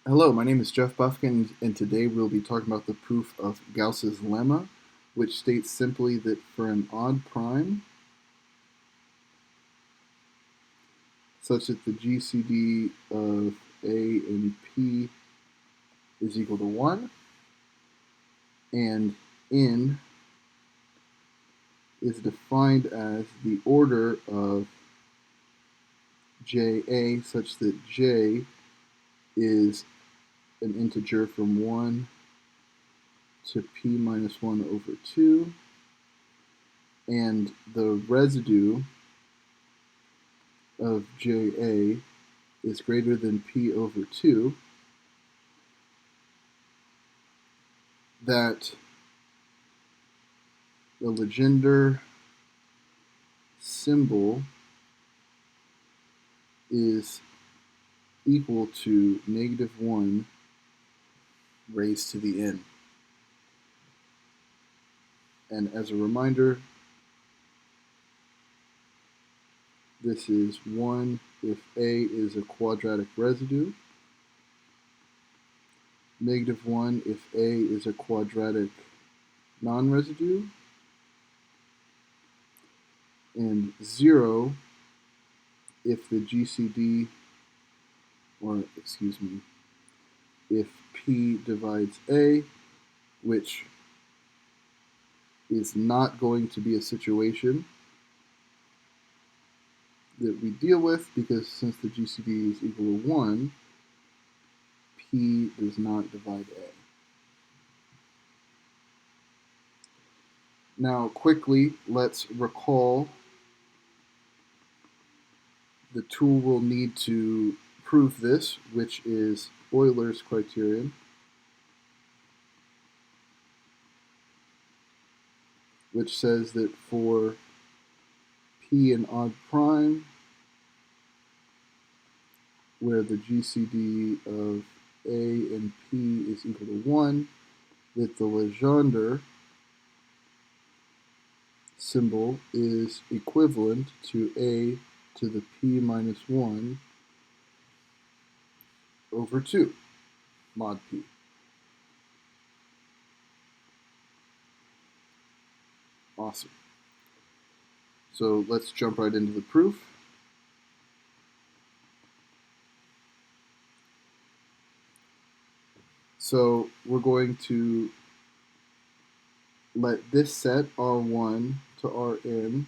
Hello, my name is Jeff Buffkin, and today we'll be talking about the proof of Gauss's lemma, which states simply that for an odd prime, such that the GCD of A and P is equal to 1, and N is defined as the order of JA such that J is an integer from 1 to P minus 1 over 2, and the residue of JA is greater than P over 2, that the Legendre symbol is equal to -1 raised to the n. And as a reminder, this is 1 if A is a quadratic residue, -1 if A is a quadratic non-residue, and 0 if the GCD, or excuse me, if P divides A, which is not going to be a situation that we deal with, because since the GCD is equal to 1, P does not divide A. Now quickly, let's recall the tool we'll need to prove this, which is Euler's criterion, which says that for P an odd prime, where the GCD of A and P is equal to 1, that the Legendre symbol is equivalent to A to the P minus 1 over 2, mod P. Awesome. So let's jump right into the proof. So we're going to let this set R1 to Rn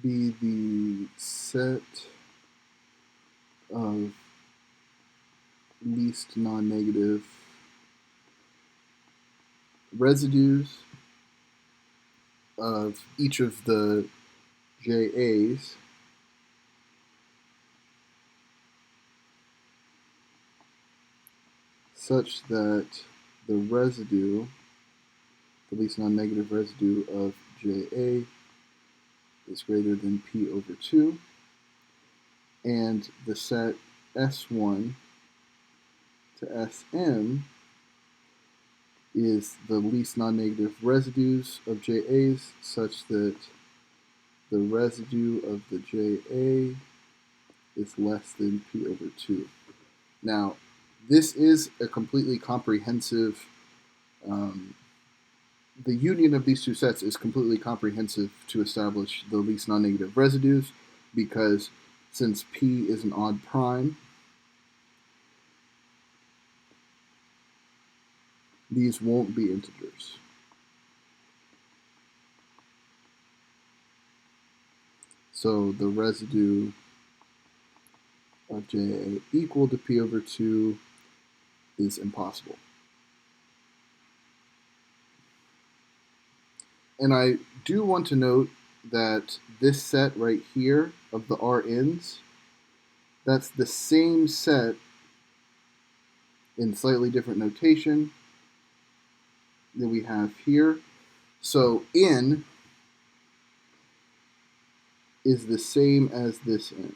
be the set of least non-negative residues of each of the JAs such that the residue, the least non-negative residue of JA is greater than P over 2, and the set S1 to Sm is the least non-negative residues of JAs such that the residue of the JA is less than P over 2. Now, this is a completely comprehensive, the union of these two sets is completely comprehensive to establish the least non-negative residues, because since P is an odd prime, these won't be integers. So the residue of JA equal to P over 2 is impossible. And I do want to note that this set right here of the Rn's, that's the same set in slightly different notation that we have here. So N is the same as this N.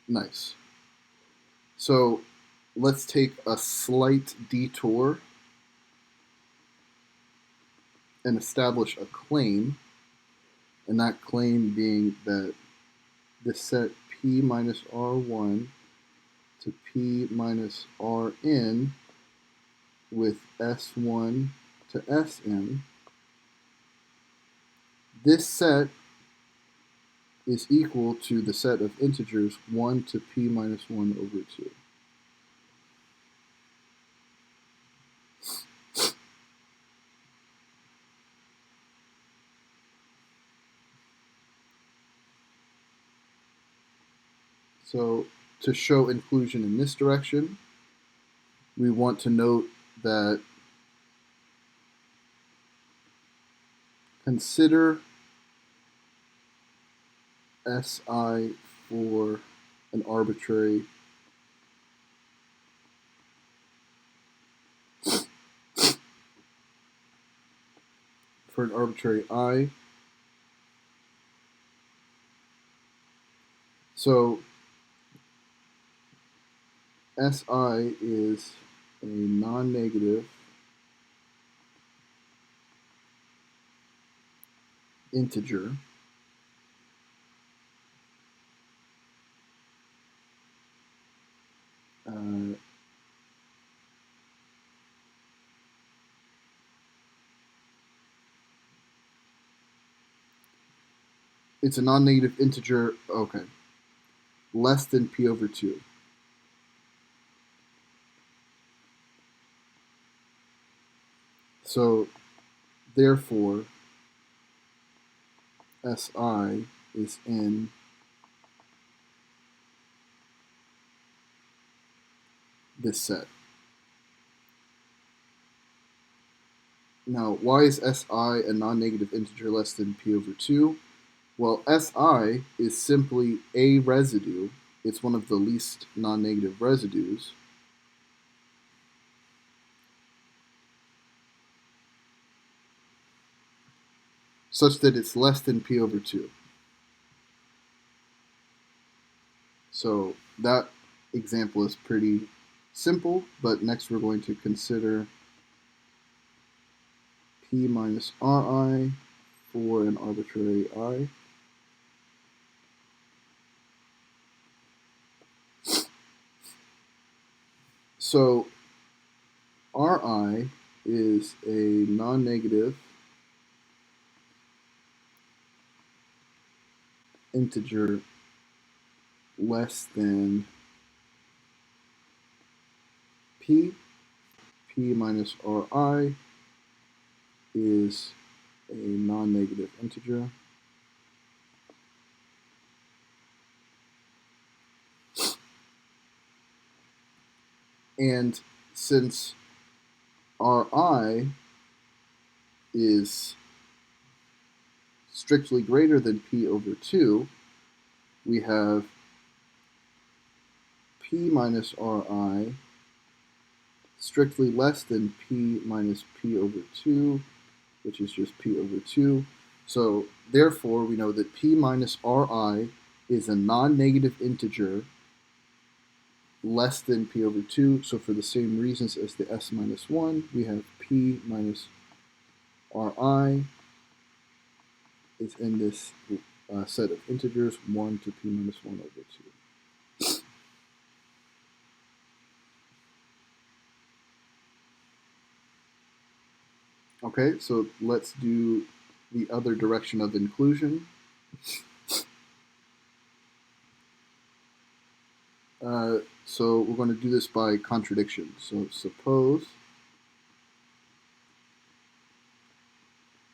Nice. So let's take a slight detour and establish a claim and that claim being that the set P minus R1 to P minus Rn with S1 to Sn, this set is equal to the set of integers 1 to P minus 1 over 2. So to show inclusion in this direction, we want to note that consider Si for an arbitrary I. So Si is a non-negative integer it's a non-negative integer, okay, less than P over 2. So therefore Si is in this set. Now, why is Si a non-negative integer less than P over 2? Well, Si is simply a residue. It's one of the least non-negative residues. Such that it's less than P over 2. So that example is pretty simple, but next we're going to consider P minus Ri for an arbitrary I. So Ri is a non-negative integer less than P. P minus Ri is a non-negative integer. And since Ri is strictly greater than P over 2, we have P minus Ri strictly less than P minus P over 2, which is just P over 2. So therefore, we know that P minus Ri is a non-negative integer less than P over 2. So for the same reasons as the S minus 1, we have P minus Ri is in this set of integers 1 to P minus 1 over 2. Okay, so let's do the other direction of inclusion. So we're going to do this by contradiction. So suppose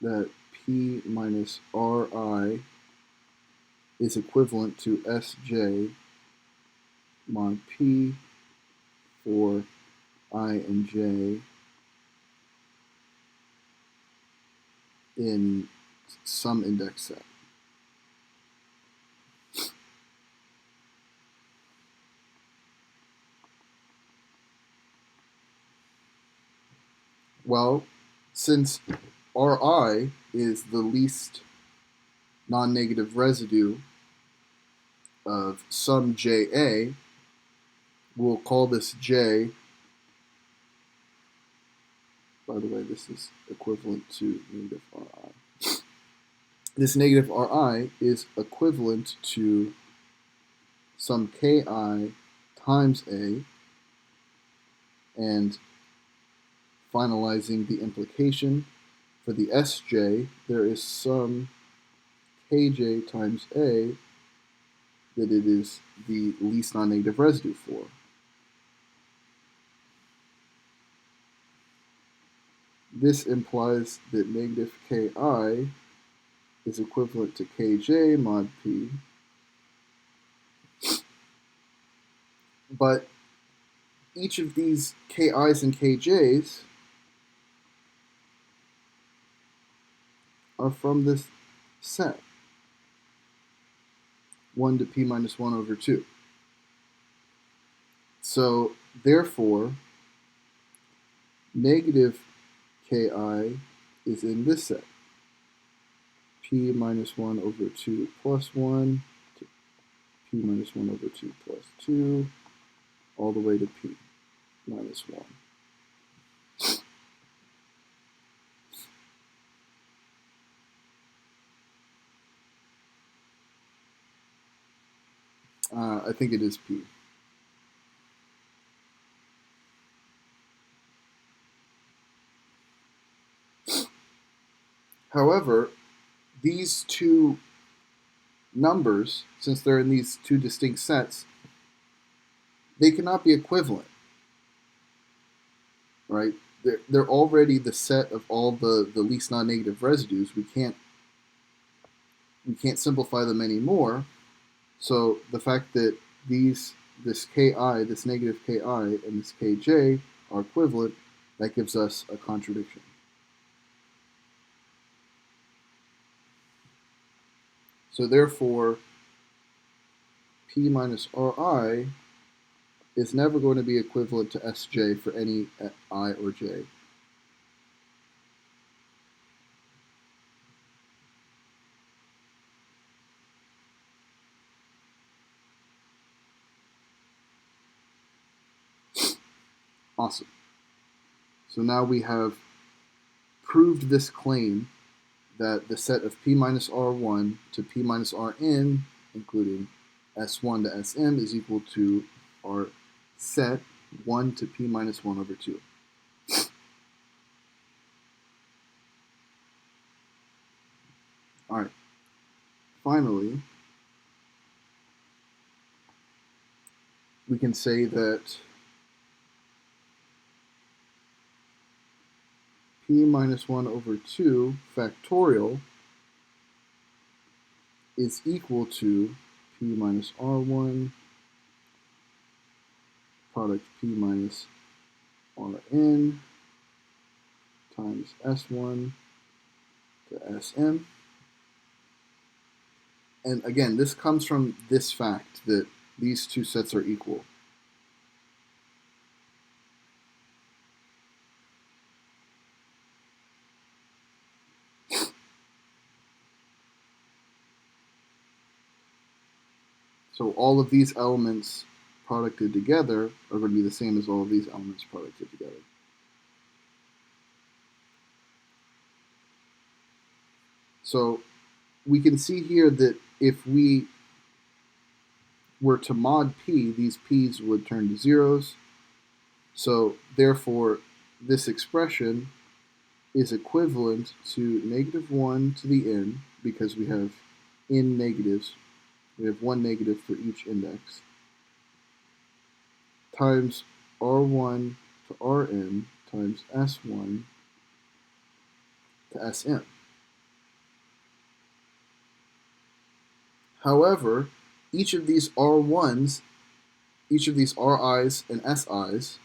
that P minus Ri is equivalent to Sj mod P for I and j in some index set. Well, since Ri is the least non-negative residue of some Ja, we'll call this J. By the way, this is equivalent to negative Ri. this negative Ri is equivalent to some Ki times A, and finalizing the implication, for the Sj, there is some Kj times A that it is the least non-negative residue for. This implies that negative Ki is equivalent to Kj mod P, but each of these Ki's and Kj's are from this set, 1 to P minus 1 over 2. So, therefore, negative Ki is in this set, P minus 1 over 2 plus 1 to P minus 1 over 2 plus 2, all the way to P minus 1. I think it is P. However, these two numbers, since they're in these two distinct sets, they cannot be equivalent, right? They're already the set of all the least non-negative residues. We can't simplify them anymore. So the fact that this Ki, this negative Ki, and this Kj are equivalent, that gives us a contradiction. So therefore, P minus Ri is never going to be equivalent to Sj for any I or j. Awesome. So now we have proved this claim that the set of P minus R1 to P minus Rn, including S1 to Sm, is equal to our set 1 to P minus 1 over 2. All right. Finally, we can say that P minus 1 over 2 factorial is equal to P minus R1 product P minus Rn times S1 to Sm. And again, this comes from this fact that these two sets are equal. So all of these elements producted together are going to be the same as all of these elements producted together. So we can see here that if we were to mod P, these P's would turn to zeros. So therefore, this expression is equivalent to negative 1 to the n, because we have n negatives. We have one negative for each index, times R1 to Rn times S1 to Sm. However, each of these R1s, each of these Ri's and Si's,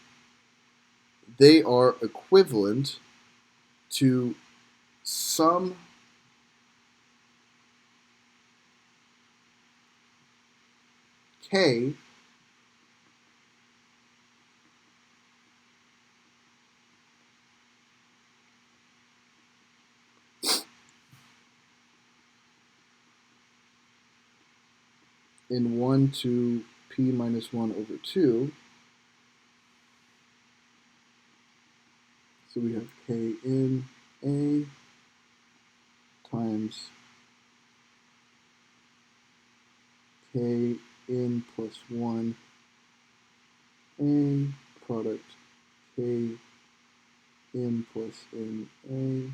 they are equivalent to some K in 1 to P minus 1 over 2. So we have K in A times k in plus 1 a product k in plus n a.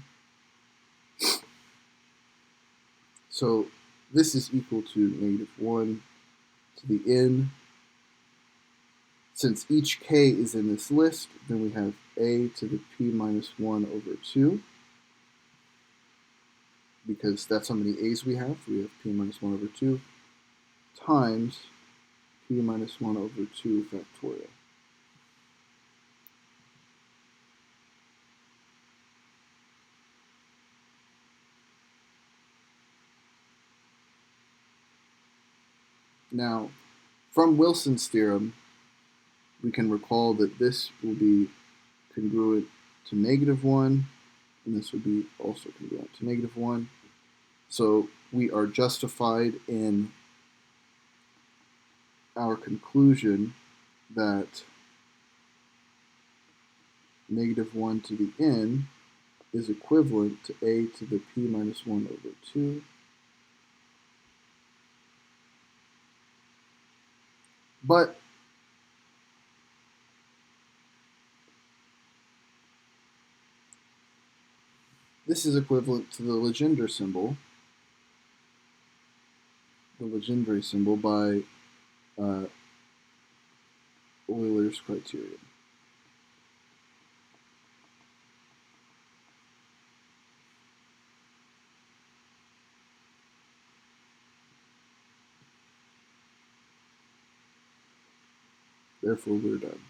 So this is equal to negative 1 to the n. Since each k is in this list, then we have a to the p minus 1 over 2. Because that's how many a's we have. We have p minus 1 over 2 times p minus 1 over 2 factorial. Now, from Wilson's theorem, we can recall that this will be congruent to negative 1, and this would be also congruent to negative 1. So we are justified in our conclusion that negative 1 to the n is equivalent to a to the p minus 1 over 2. But this is equivalent to the Legendre symbol, by Euler's criterion. Therefore, we're done.